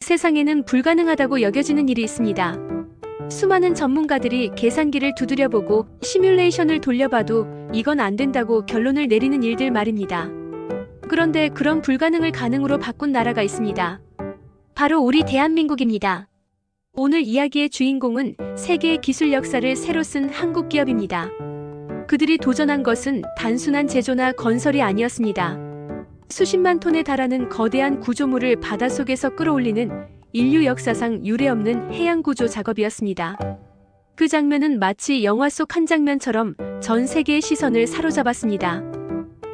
세상에는 불가능하다고 여겨지는 일이 있습니다. 수많은 전문가들이 계산기를 두드려보고 시뮬레이션을 돌려봐도 이건 안 된다고 결론을 내리는 일들 말입니다. 그런데 그런 불가능을 가능으로 바꾼 나라가 있습니다. 바로 우리 대한민국입니다. 오늘 이야기의 주인공은 세계의 기술 역사를 새로 쓴 한국 기업입니다. 그들이 도전한 것은 단순한 제조나 건설이 아니었습니다. 수십만 톤에 달하는 거대한 구조물을 바닷속에서 끌어올리는 인류 역사상 유례없는 해양구조 작업이었습니다. 그 장면은 마치 영화 속 한 장면처럼 전 세계의 시선을 사로잡았습니다.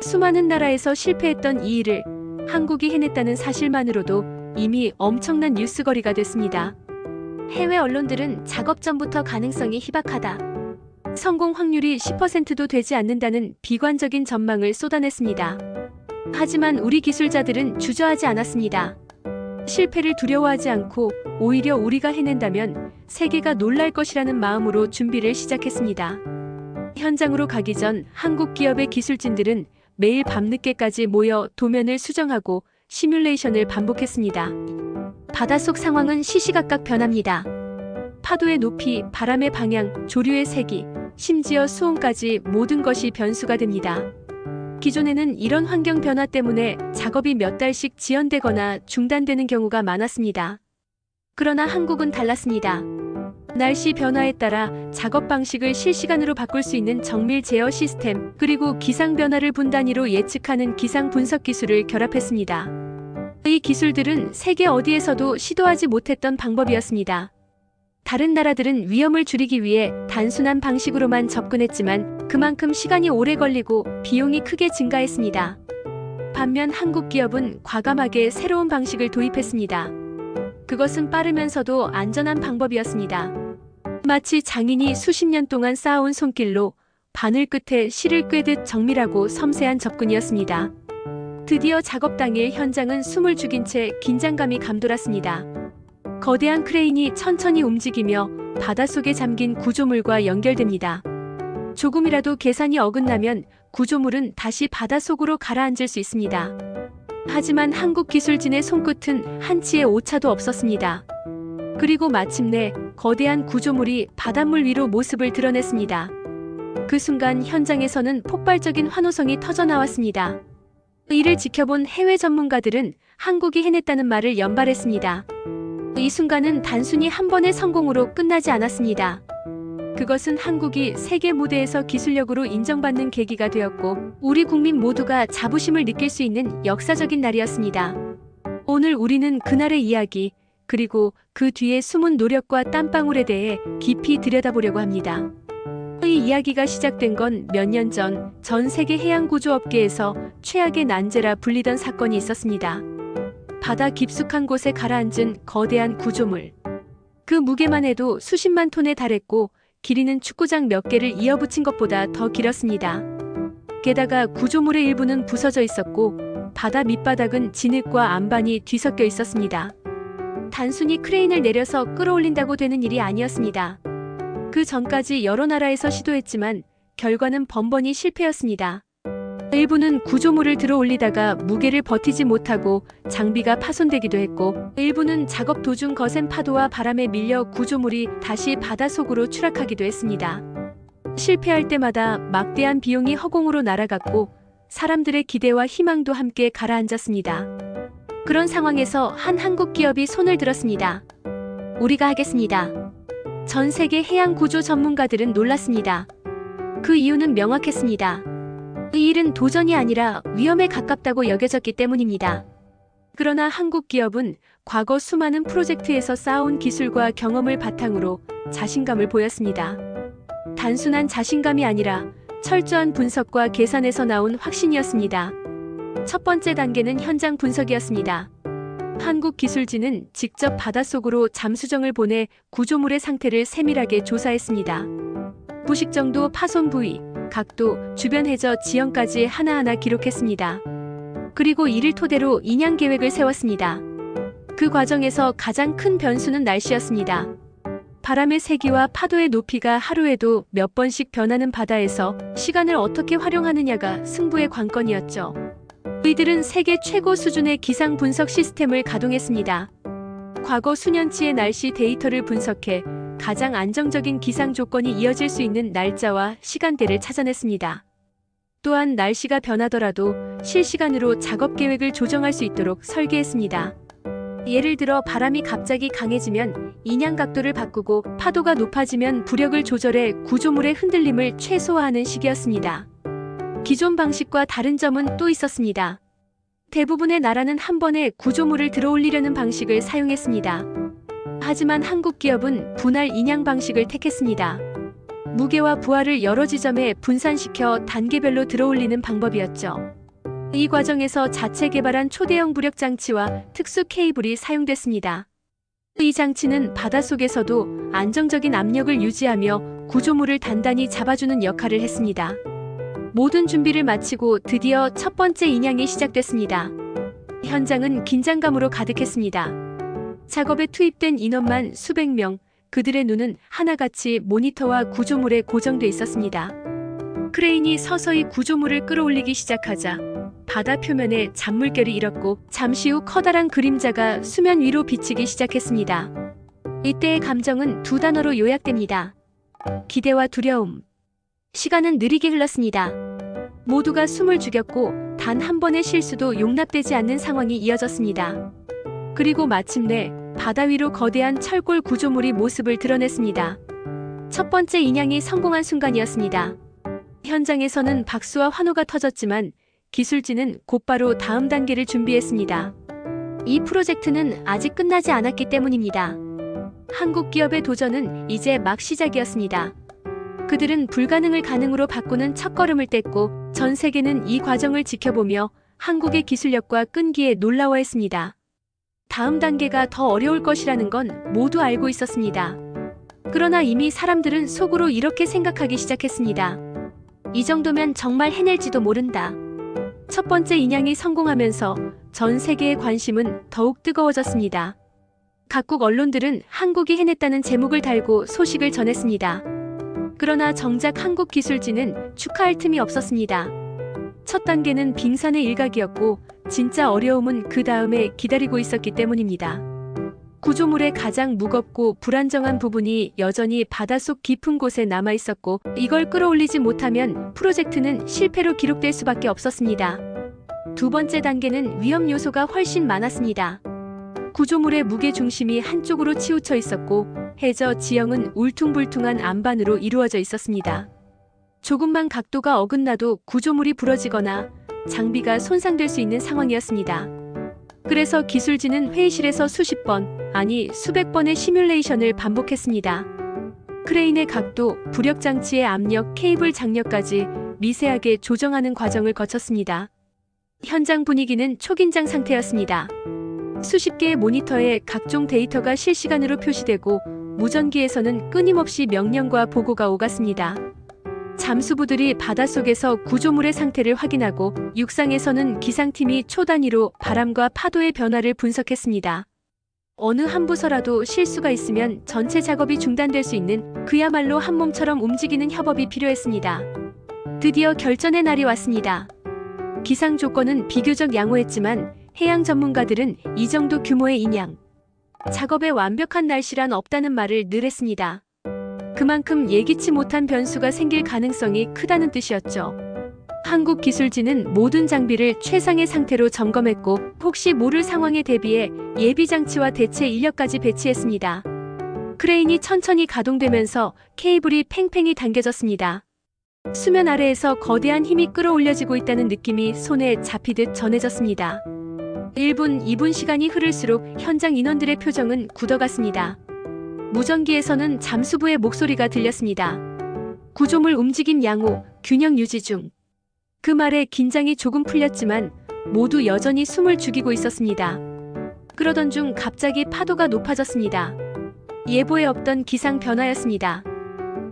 수많은 나라에서 실패했던 이 일을 한국이 해냈다는 사실만으로도 이미 엄청난 뉴스거리가 됐습니다. 해외 언론들은 작업 전부터 가능성이 희박하다, 성공 확률이 10%도 되지 않는다는 비관적인 전망을 쏟아냈습니다. 하지만 우리 기술자들은 주저하지 않았습니다. 실패를 두려워하지 않고 오히려 우리가 해낸다면 세계가 놀랄 것이라는 마음으로 준비를 시작했습니다. 현장으로 가기 전 한국 기업의 기술진들은 매일 밤늦게까지 모여 도면을 수정하고 시뮬레이션을 반복했습니다. 바닷속 상황은 시시각각 변합니다. 파도의 높이, 바람의 방향, 조류의 세기, 심지어 수온까지 모든 것이 변수가 됩니다. 기존에는 이런 환경 변화 때문에 작업이 몇 달씩 지연되거나 중단되는 경우가 많았습니다. 그러나 한국은 달랐습니다. 날씨 변화에 따라 작업 방식을 실시간으로 바꿀 수 있는 정밀 제어 시스템, 그리고 기상 변화를 분 단위로 예측하는 기상 분석 기술을 결합했습니다. 이 기술들은 세계 어디에서도 시도하지 못했던 방법이었습니다. 다른 나라들은 위험을 줄이기 위해 단순한 방식으로만 접근했지만 그만큼 시간이 오래 걸리고 비용이 크게 증가했습니다. 반면 한국 기업은 과감하게 새로운 방식을 도입했습니다. 그것은 빠르면서도 안전한 방법이었습니다. 마치 장인이 수십 년 동안 쌓아온 손길로 바늘 끝에 실을 꿰듯 정밀하고 섬세한 접근이었습니다. 드디어 작업 당일 현장은 숨을 죽인 채 긴장감이 감돌았습니다. 거대한 크레인이 천천히 움직이며 바닷속에 잠긴 구조물과 연결됩니다. 조금이라도 계산이 어긋나면 구조물은 다시 바닷속으로 가라앉을 수 있습니다. 하지만 한국 기술진의 손끝은 한치의 오차도 없었습니다. 그리고 마침내 거대한 구조물이 바닷물 위로 모습을 드러냈습니다. 그 순간 현장에서는 폭발적인 환호성이 터져나왔습니다. 이를 지켜본 해외 전문가들은 한국이 해냈다는 말을 연발했습니다. 이 순간은 단순히 한 번의 성공으로 끝나지 않았습니다. 그것은 한국이 세계 무대에서 기술력으로 인정받는 계기가 되었고 우리 국민 모두가 자부심을 느낄 수 있는 역사적인 날이었습니다. 오늘 우리는 그날의 이야기, 그리고 그 뒤에 숨은 노력과 땀방울에 대해 깊이 들여다보려고 합니다. 이 이야기가 시작된 건 몇 년 전 세계 해양구조업계에서 최악의 난제라 불리던 사건이 있었습니다. 바다 깊숙한 곳에 가라앉은 거대한 구조물. 그 무게만 해도 수십만 톤에 달했고 길이는 축구장 몇 개를 이어붙인 것보다 더 길었습니다. 게다가 구조물의 일부는 부서져 있었고 바다 밑바닥은 진흙과 안반이 뒤섞여 있었습니다. 단순히 크레인을 내려서 끌어올린다고 되는 일이 아니었습니다. 그 전까지 여러 나라에서 시도했지만 결과는 번번이 실패였습니다. 일부는 구조물을 들어 올리다가 무게를 버티지 못하고 장비가 파손되기도 했고 일부는 작업 도중 거센 파도와 바람에 밀려 구조물이 다시 바닷속으로 추락하기도 했습니다. 실패할 때마다 막대한 비용이 허공으로 날아갔고 사람들의 기대와 희망도 함께 가라앉았습니다. 그런 상황에서 한 한국 기업이 손을 들었습니다. 우리가 하겠습니다. 전 세계 해양 구조 전문가들은 놀랐습니다. 그 이유는 명확했습니다. 이 일은 도전이 아니라 위험에 가깝다고 여겨졌기 때문입니다. 그러나 한국 기업은 과거 수많은 프로젝트에서 쌓아온 기술과 경험을 바탕으로 자신감을 보였습니다. 단순한 자신감이 아니라 철저한 분석과 계산에서 나온 확신이었습니다. 첫 번째 단계는 현장 분석이었습니다. 한국 기술진은 직접 바닷속으로 잠수정을 보내 구조물의 상태를 세밀하게 조사했습니다. 부식 정도, 파손 부위, 각도, 주변 해저 지형까지 하나하나 기록했습니다. 그리고 이를 토대로 인양 계획을 세웠습니다. 그 과정에서 가장 큰 변수는 날씨였습니다. 바람의 세기와 파도의 높이가 하루에도 몇 번씩 변하는 바다에서 시간을 어떻게 활용하느냐가 승부의 관건이었죠. 이들은 세계 최고 수준의 기상 분석 시스템을 가동했습니다. 과거 수년치의 날씨 데이터를 분석해 가장 안정적인 기상 조건이 이어질 수 있는 날짜와 시간대를 찾아냈습니다. 또한 날씨가 변하더라도 실시간으로 작업 계획을 조정할 수 있도록 설계했습니다. 예를 들어 바람이 갑자기 강해지면 인양 각도를 바꾸고 파도가 높아지면 부력을 조절해 구조물의 흔들림을 최소화하는 식이었습니다. 기존 방식과 다른 점은 또 있었습니다. 대부분의 나라는 한 번에 구조물을 들어올리려는 방식을 사용했습니다. 하지만 한국 기업은 분할 인양 방식을 택했습니다. 무게와 부하를 여러 지점에 분산시켜 단계별로 들어올리는 방법이었죠. 이 과정에서 자체 개발한 초대형 부력 장치와 특수 케이블이 사용됐습니다. 이 장치는 바닷속에서도 안정적인 압력을 유지하며 구조물을 단단히 잡아주는 역할을 했습니다. 모든 준비를 마치고 드디어 첫 번째 인양이 시작됐습니다. 현장은 긴장감으로 가득했습니다. 작업에 투입된 인원만 수백 명, 그들의 눈은 하나같이 모니터와 구조물에 고정돼 있었습니다. 크레인이 서서히 구조물을 끌어올리기 시작하자 바다 표면에 잔물결이 일었고 잠시 후 커다란 그림자가 수면 위로 비치기 시작했습니다. 이때의 감정은 두 단어로 요약됩니다. 기대와 두려움. 시간은 느리게 흘렀습니다. 모두가 숨을 죽였고 단 한 번의 실수도 용납되지 않는 상황이 이어졌습니다. 그리고 마침내 바다 위로 거대한 철골 구조물이 모습을 드러냈습니다. 첫 번째 인양이 성공한 순간이었습니다. 현장에서는 박수와 환호가 터졌지만 기술진은 곧바로 다음 단계를 준비했습니다. 이 프로젝트는 아직 끝나지 않았기 때문입니다. 한국 기업의 도전은 이제 막 시작이었습니다. 그들은 불가능을 가능으로 바꾸는 첫걸음을 뗐고 전 세계는 이 과정을 지켜보며 한국의 기술력과 끈기에 놀라워했습니다. 다음 단계가 더 어려울 것이라는 건 모두 알고 있었습니다. 그러나 이미 사람들은 속으로 이렇게 생각하기 시작했습니다. 이 정도면 정말 해낼지도 모른다. 첫 번째 인양이 성공하면서 전 세계의 관심은 더욱 뜨거워졌습니다. 각국 언론들은 한국이 해냈다는 제목을 달고 소식을 전했습니다. 그러나 정작 한국 기술진은 축하할 틈이 없었습니다. 첫 단계는 빙산의 일각이었고 진짜 어려움은 그 다음에 기다리고 있었기 때문입니다. 구조물의 가장 무겁고 불안정한 부분이 여전히 바닷속 깊은 곳에 남아 있었고 이걸 끌어올리지 못하면 프로젝트는 실패로 기록될 수밖에 없었습니다. 두 번째 단계는 위험 요소가 훨씬 많았습니다. 구조물의 무게 중심이 한쪽으로 치우쳐 있었고 해저 지형은 울퉁불퉁한 안반으로 이루어져 있었습니다. 조금만 각도가 어긋나도 구조물이 부러지거나 장비가 손상될 수 있는 상황이었습니다. 그래서 기술진은 회의실에서 수십 번, 아니 수백 번의 시뮬레이션을 반복했습니다. 크레인의 각도, 부력 장치의 압력, 케이블 장력까지 미세하게 조정하는 과정을 거쳤습니다. 현장 분위기는 초긴장 상태였습니다. 수십 개의 모니터에 각종 데이터가 실시간으로 표시되고 무전기에서는 끊임없이 명령과 보고가 오갔습니다. 잠수부들이 바닷속에서 구조물의 상태를 확인하고 육상에서는 기상팀이 초단위로 바람과 파도의 변화를 분석했습니다. 어느 한 부서라도 실수가 있으면 전체 작업이 중단될 수 있는 그야말로 한 몸처럼 움직이는 협업이 필요했습니다. 드디어 결전의 날이 왔습니다. 기상 조건은 비교적 양호했지만 해양 전문가들은 이 정도 규모의 인양 작업에 완벽한 날씨란 없다는 말을 늘 했습니다. 그만큼 예기치 못한 변수가 생길 가능성이 크다는 뜻이었죠. 한국 기술진은 모든 장비를 최상의 상태로 점검했고 혹시 모를 상황에 대비해 예비 장치와 대체 인력까지 배치했습니다. 크레인이 천천히 가동되면서 케이블이 팽팽히 당겨졌습니다. 수면 아래에서 거대한 힘이 끌어올려지고 있다는 느낌이 손에 잡히듯 전해졌습니다. 1분, 2분 시간이 흐를수록 현장 인원들의 표정은 굳어갔습니다. 무전기에서는 잠수부의 목소리가 들렸습니다. 구조물 움직임 양호, 균형 유지 중. 그 말에 긴장이 조금 풀렸지만 모두 여전히 숨을 죽이고 있었습니다. 그러던 중 갑자기 파도가 높아졌습니다. 예보에 없던 기상 변화였습니다.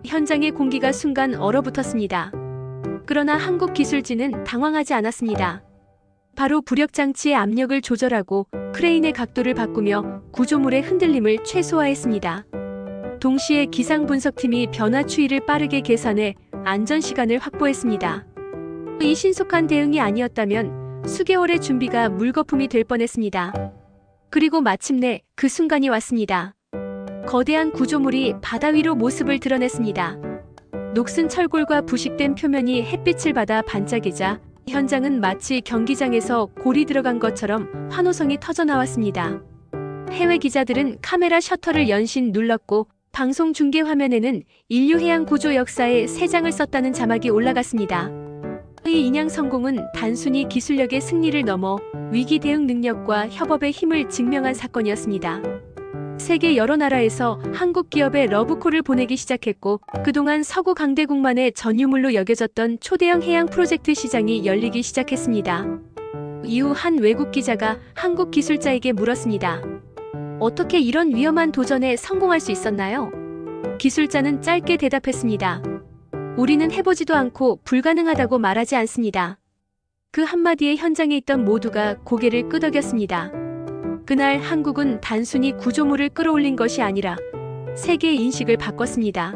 현장의 공기가 순간 얼어붙었습니다. 그러나 한국 기술진은 당황하지 않았습니다. 바로 부력 장치의 압력을 조절하고 크레인의 각도를 바꾸며 구조물의 흔들림을 최소화했습니다. 동시에 기상 분석팀이 변화 추이를 빠르게 계산해 안전 시간을 확보했습니다. 이 신속한 대응이 아니었다면 수개월의 준비가 물거품이 될 뻔했습니다. 그리고 마침내 그 순간이 왔습니다. 거대한 구조물이 바다 위로 모습을 드러냈습니다. 녹슨 철골과 부식된 표면이 햇빛을 받아 반짝이자 현장은 마치 경기장에서 골이 들어간 것처럼 환호성이 터져나왔습니다. 해외 기자들은 카메라 셔터를 연신 눌렀고 방송 중계 화면에는 인류 해양 구조 역사에 새 장을 썼다는 자막이 올라갔습니다. 이 인양 성공은 단순히 기술력의 승리를 넘어 위기 대응 능력과 협업의 힘을 증명한 사건이었습니다. 세계 여러 나라에서 한국 기업에 러브콜을 보내기 시작했고 그동안 서구 강대국만의 전유물로 여겨졌던 초대형 해양 프로젝트 시장이 열리기 시작했습니다. 이후 한 외국 기자가 한국 기술자에게 물었습니다. 어떻게 이런 위험한 도전에 성공할 수 있었나요? 기술자는 짧게 대답했습니다. 우리는 해보지도 않고 불가능하다고 말하지 않습니다. 그 한마디에 현장에 있던 모두가 고개를 끄덕였습니다. 그날 한국은 단순히 구조물을 끌어올린 것이 아니라 세계의 인식을 바꿨습니다.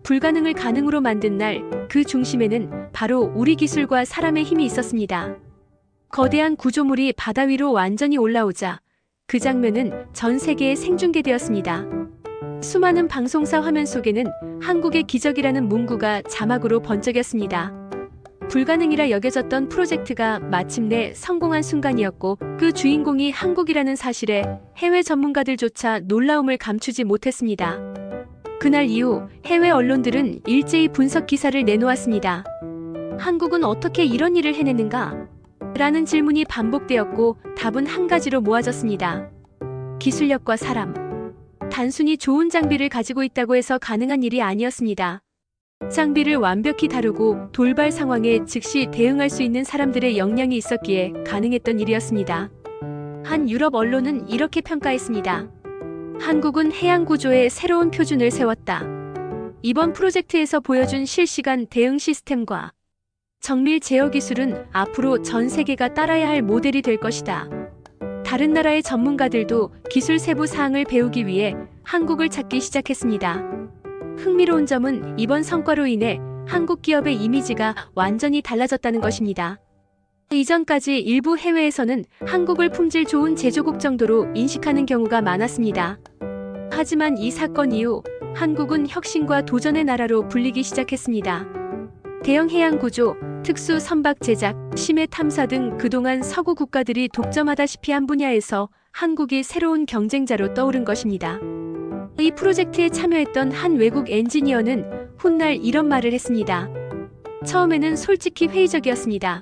불가능을 가능으로 만든 날, 그 중심에는 바로 우리 기술과 사람의 힘이 있었습니다. 거대한 구조물이 바다 위로 완전히 올라오자 그 장면은 전 세계에 생중계되었습니다. 수많은 방송사 화면 속에는 한국의 기적이라는 문구가 자막으로 번쩍였습니다. 불가능이라 여겨졌던 프로젝트가 마침내 성공한 순간이었고 그 주인공이 한국이라는 사실에 해외 전문가들조차 놀라움을 감추지 못했습니다. 그날 이후 해외 언론들은 일제히 분석 기사를 내놓았습니다. 한국은 어떻게 이런 일을 해냈는가? 라는 질문이 반복되었고 답은 한 가지로 모아졌습니다. 기술력과 사람. 단순히 좋은 장비를 가지고 있다고 해서 가능한 일이 아니었습니다. 장비를 완벽히 다루고 돌발 상황에 즉시 대응할 수 있는 사람들의 역량이 있었기에 가능했던 일이었습니다. 한 유럽 언론은 이렇게 평가했습니다. 한국은 해양 구조의 새로운 표준을 세웠다. 이번 프로젝트에서 보여준 실시간 대응 시스템과 정밀 제어 기술은 앞으로 전 세계가 따라야 할 모델이 될 것이다. 다른 나라의 전문가들도 기술 세부 사항을 배우기 위해 한국을 찾기 시작했습니다. 흥미로운 점은 이번 성과로 인해 한국 기업의 이미지가 완전히 달라졌다는 것입니다. 이전까지 일부 해외에서는 한국을 품질 좋은 제조국 정도로 인식하는 경우가 많았습니다. 하지만 이 사건 이후 한국은 혁신과 도전의 나라로 불리기 시작했습니다. 대형 해양 구조, 특수 선박 제작, 심해 탐사 등 그동안 서구 국가들이 독점하다시피 한 분야에서 한국이 새로운 경쟁자로 떠오른 것입니다. 이 프로젝트에 참여했던 한 외국 엔지니어는 훗날 이런 말을 했습니다. 처음에는 솔직히 회의적이었습니다.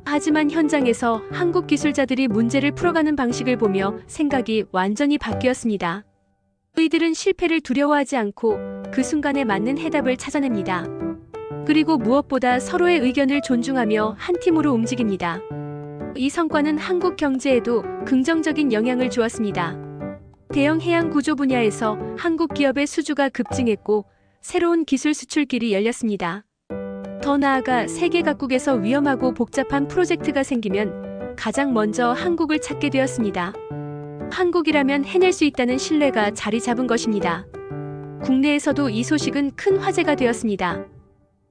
하지만 현장에서 한국 기술자들이 문제를 풀어가는 방식을 보며 생각이 완전히 바뀌었습니다. 이들은 실패를 두려워하지 않고 그 순간에 맞는 해답을 찾아냅니다. 그리고 무엇보다 서로의 의견을 존중하며 한 팀으로 움직입니다. 이 성과는 한국 경제에도 긍정적인 영향을 주었습니다. 대형 해양 구조 분야에서 한국 기업의 수주가 급증했고 새로운 기술 수출길이 열렸습니다. 더 나아가 세계 각국에서 위험하고 복잡한 프로젝트가 생기면 가장 먼저 한국을 찾게 되었습니다. 한국이라면 해낼 수 있다는 신뢰가 자리 잡은 것입니다. 국내에서도 이 소식은 큰 화제가 되었습니다.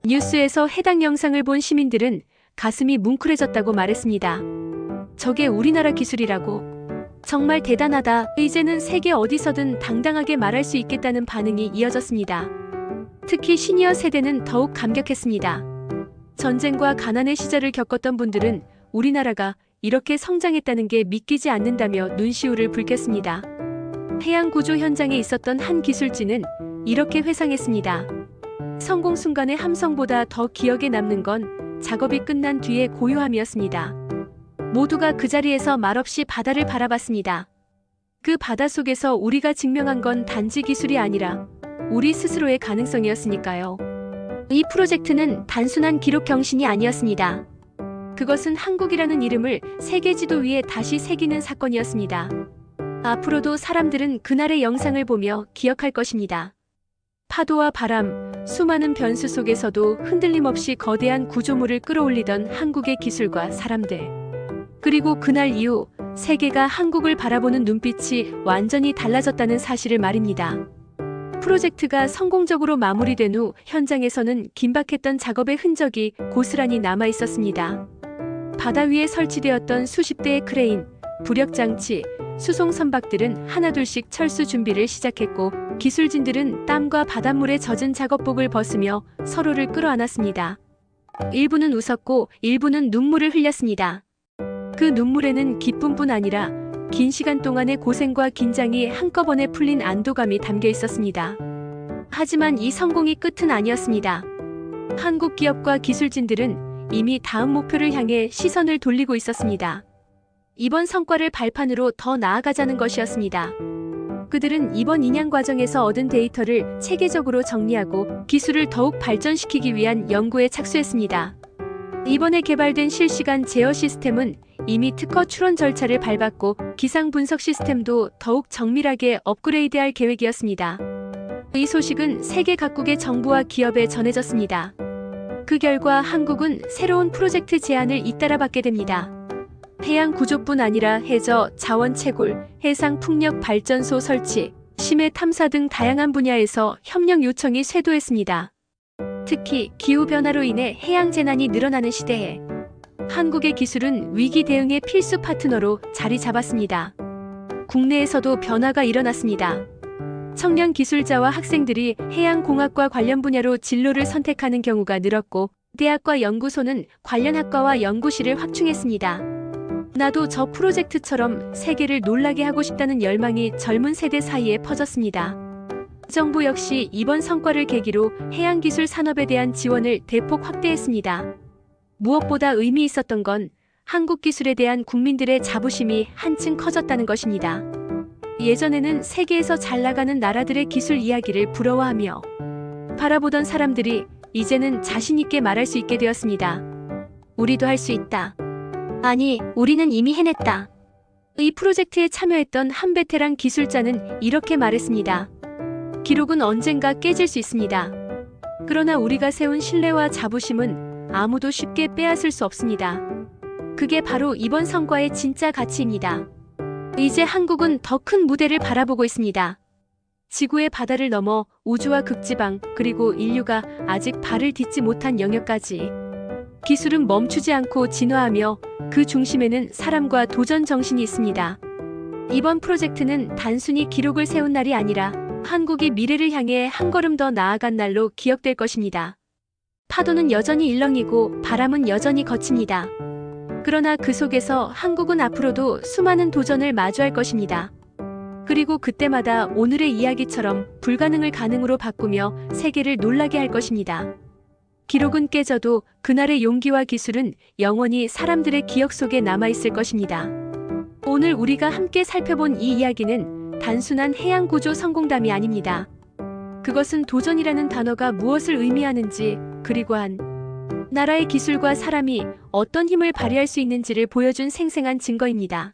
뉴스에서 해당 영상을 본 시민들은 가슴이 뭉클해졌다고 말했습니다. 저게 우리나라 기술이라고. 정말 대단하다. 이제는 세계 어디서든 당당하게 말할 수 있겠다는 반응이 이어졌습니다. 특히 시니어 세대는 더욱 감격했습니다. 전쟁과 가난의 시절을 겪었던 분들은 우리나라가 이렇게 성장했다는 게 믿기지 않는다며 눈시울을 붉혔습니다. 해양 구조 현장에 있었던 한 기술진은 이렇게 회상했습니다. 성공 순간의 함성보다 더 기억에 남는 건 작업이 끝난 뒤의 고요함이었습니다. 모두가 그 자리에서 말없이 바다를 바라봤습니다. 그 바다 속에서 우리가 증명한 건 단지 기술이 아니라 우리 스스로의 가능성이었으니까요. 이 프로젝트는 단순한 기록 경신이 아니었습니다. 그것은 한국이라는 이름을 세계 지도 위에 다시 새기는 사건이었습니다. 앞으로도 사람들은 그날의 영상을 보며 기억할 것입니다. 파도와 바람, 수많은 변수 속에서도 흔들림 없이 거대한 구조물을 끌어올리던 한국의 기술과 사람들. 그리고 그날 이후 세계가 한국을 바라보는 눈빛이 완전히 달라졌다는 사실을 말입니다. 프로젝트가 성공적으로 마무리된 후 현장에서는 긴박했던 작업의 흔적이 고스란히 남아 있었습니다. 바다 위에 설치되었던 수십 대의 크레인, 부력장치, 수송 선박들은 하나둘씩 철수 준비를 시작했고 기술진들은 땀과 바닷물에 젖은 작업복을 벗으며 서로를 끌어안았습니다. 일부는 웃었고 일부는 눈물을 흘렸습니다. 그 눈물에는 기쁨뿐 아니라 긴 시간 동안의 고생과 긴장이 한꺼번에 풀린 안도감이 담겨 있었습니다. 하지만 이 성공이 끝은 아니었습니다. 한국 기업과 기술진들은 이미 다음 목표를 향해 시선을 돌리고 있었습니다. 이번 성과를 발판으로 더 나아가자는 것이었습니다. 그들은 이번 인양 과정에서 얻은 데이터를 체계적으로 정리하고 기술을 더욱 발전시키기 위한 연구에 착수했습니다. 이번에 개발된 실시간 제어 시스템은 이미 특허 출원 절차를 밟았고 기상 분석 시스템도 더욱 정밀하게 업그레이드할 계획이었습니다. 이 소식은 세계 각국의 정부와 기업에 전해졌습니다. 그 결과 한국은 새로운 프로젝트 제안을 잇따라 받게 됩니다. 해양 구조뿐 아니라 해저, 자원 채굴, 해상 풍력 발전소 설치, 심해 탐사 등 다양한 분야에서 협력 요청이 쇄도했습니다. 특히 기후변화로 인해 해양 재난이 늘어나는 시대에 한국의 기술은 위기 대응의 필수 파트너로 자리 잡았습니다. 국내에서도 변화가 일어났습니다. 청년 기술자와 학생들이 해양공학과 관련 분야로 진로를 선택하는 경우가 늘었고 대학과 연구소는 관련 학과와 연구실을 확충했습니다. 나도 저 프로젝트처럼 세계를 놀라게 하고 싶다는 열망이 젊은 세대 사이에 퍼졌습니다. 정부 역시 이번 성과를 계기로 해양기술 산업에 대한 지원을 대폭 확대했습니다. 무엇보다 의미 있었던 건 한국 기술에 대한 국민들의 자부심이 한층 커졌다는 것입니다. 예전에는 세계에서 잘 나가는 나라들의 기술 이야기를 부러워하며 바라보던 사람들이 이제는 자신 있게 말할 수 있게 되었습니다. 우리도 할 수 있다. 아니, 우리는 이미 해냈다. 이 프로젝트에 참여했던 한 베테랑 기술자는 이렇게 말했습니다. 기록은 언젠가 깨질 수 있습니다. 그러나 우리가 세운 신뢰와 자부심은 아무도 쉽게 빼앗을 수 없습니다. 그게 바로 이번 성과의 진짜 가치입니다. 이제 한국은 더 큰 무대를 바라보고 있습니다. 지구의 바다를 넘어 우주와 극지방 그리고 인류가 아직 발을 딛지 못한 영역까지 기술은 멈추지 않고 진화하며 그 중심에는 사람과 도전 정신이 있습니다. 이번 프로젝트는 단순히 기록을 세운 날이 아니라 한국이 미래를 향해 한 걸음 더 나아간 날로 기억될 것입니다. 파도는 여전히 일렁이고 바람은 여전히 거칩니다. 그러나 그 속에서 한국은 앞으로도 수많은 도전을 마주할 것입니다. 그리고 그때마다 오늘의 이야기처럼 불가능을 가능으로 바꾸며 세계를 놀라게 할 것입니다. 기록은 깨져도 그날의 용기와 기술은 영원히 사람들의 기억 속에 남아있을 것입니다. 오늘 우리가 함께 살펴본 이 이야기는 단순한 해양구조 성공담이 아닙니다. 그것은 도전이라는 단어가 무엇을 의미하는지, 그리고 한 나라의 기술과 사람이 어떤 힘을 발휘할 수 있는지를 보여준 생생한 증거입니다.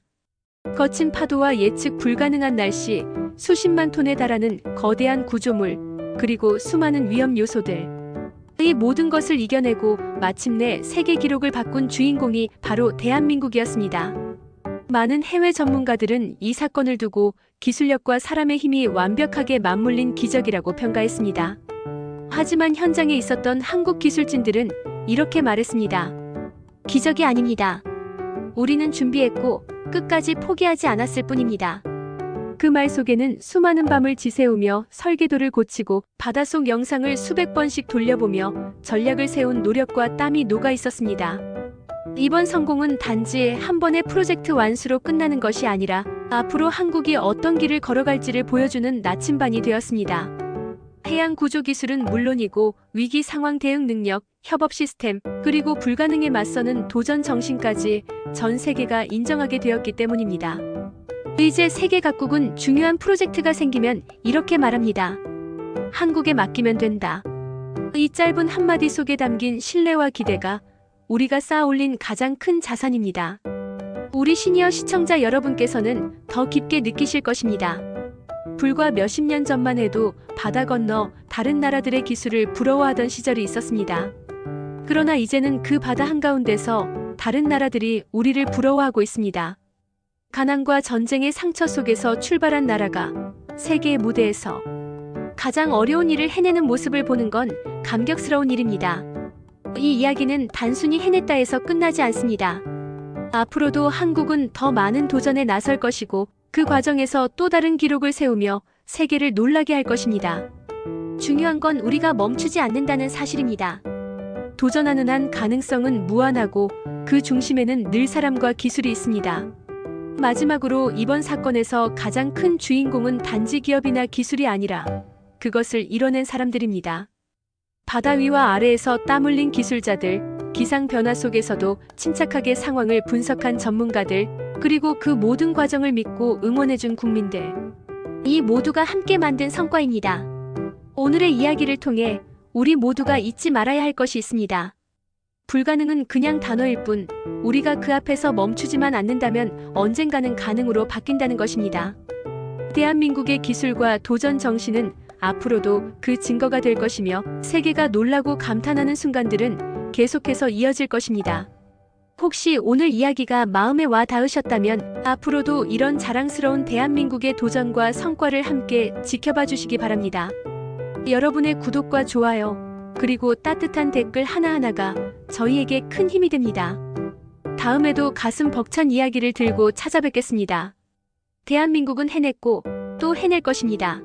거친 파도와 예측 불가능한 날씨, 수십만 톤에 달하는 거대한 구조물, 그리고 수많은 위험 요소들. 이 모든 것을 이겨내고 마침내 세계 기록을 바꾼 주인공이 바로 대한민국이었습니다. 많은 해외 전문가들은 이 사건을 두고 기술력과 사람의 힘이 완벽하게 맞물린 기적이라고 평가했습니다. 하지만 현장에 있었던 한국 기술진들은 이렇게 말했습니다. 기적이 아닙니다. 우리는 준비했고 끝까지 포기하지 않았을 뿐입니다. 그 말 속에는 수많은 밤을 지새우며 설계도를 고치고 바닷속 영상을 수백 번씩 돌려보며 전략을 세운 노력과 땀이 녹아 있었습니다. 이번 성공은 단지 한 번의 프로젝트 완수로 끝나는 것이 아니라 앞으로 한국이 어떤 길을 걸어갈지를 보여주는 나침반이 되었습니다. 해양 구조 기술은 물론이고 위기 상황 대응 능력, 협업 시스템, 그리고 불가능에 맞서는 도전 정신까지 전 세계가 인정하게 되었기 때문입니다. 이제 세계 각국은 중요한 프로젝트가 생기면 이렇게 말합니다. 한국에 맡기면 된다. 이 짧은 한마디 속에 담긴 신뢰와 기대가 우리가 쌓아 올린 가장 큰 자산입니다. 우리 시니어 시청자 여러분께서는 더 깊게 느끼실 것입니다. 불과 몇십 년 전만 해도 바다 건너 다른 나라들의 기술을 부러워하던 시절이 있었습니다. 그러나 이제는 그 바다 한가운데서 다른 나라들이 우리를 부러워하고 있습니다. 가난과 전쟁의 상처 속에서 출발한 나라가 세계의 무대에서 가장 어려운 일을 해내는 모습을 보는 건 감격스러운 일입니다. 이 이야기는 단순히 해냈다 해서 끝나지 않습니다. 앞으로도 한국은 더 많은 도전에 나설 것이고 그 과정에서 또 다른 기록을 세우며 세계를 놀라게 할 것입니다. 중요한 건 우리가 멈추지 않는다는 사실입니다. 도전하는 한 가능성은 무한하고 그 중심에는 늘 사람과 기술이 있습니다. 마지막으로 이번 사건에서 가장 큰 주인공은 단지 기업이나 기술이 아니라 그것을 이뤄낸 사람들입니다. 바다 위와 아래에서 땀 흘린 기술자들, 기상 변화 속에서도 침착하게 상황을 분석한 전문가들, 그리고 그 모든 과정을 믿고 응원해준 국민들. 이 모두가 함께 만든 성과입니다. 오늘의 이야기를 통해 우리 모두가 잊지 말아야 할 것이 있습니다. 불가능은 그냥 단어일 뿐, 우리가 그 앞에서 멈추지만 않는다면 언젠가는 가능으로 바뀐다는 것입니다. 대한민국의 기술과 도전 정신은 앞으로도 그 증거가 될 것이며 세계가 놀라고 감탄하는 순간들은 계속해서 이어질 것입니다. 혹시 오늘 이야기가 마음에 와 닿으셨다면 앞으로도 이런 자랑스러운 대한민국의 도전과 성과를 함께 지켜봐 주시기 바랍니다. 여러분의 구독과 좋아요, 그리고 따뜻한 댓글 하나하나가 저희에게 큰 힘이 됩니다. 다음에도 가슴 벅찬 이야기를 들고 찾아뵙겠습니다. 대한민국은 해냈고 또 해낼 것입니다.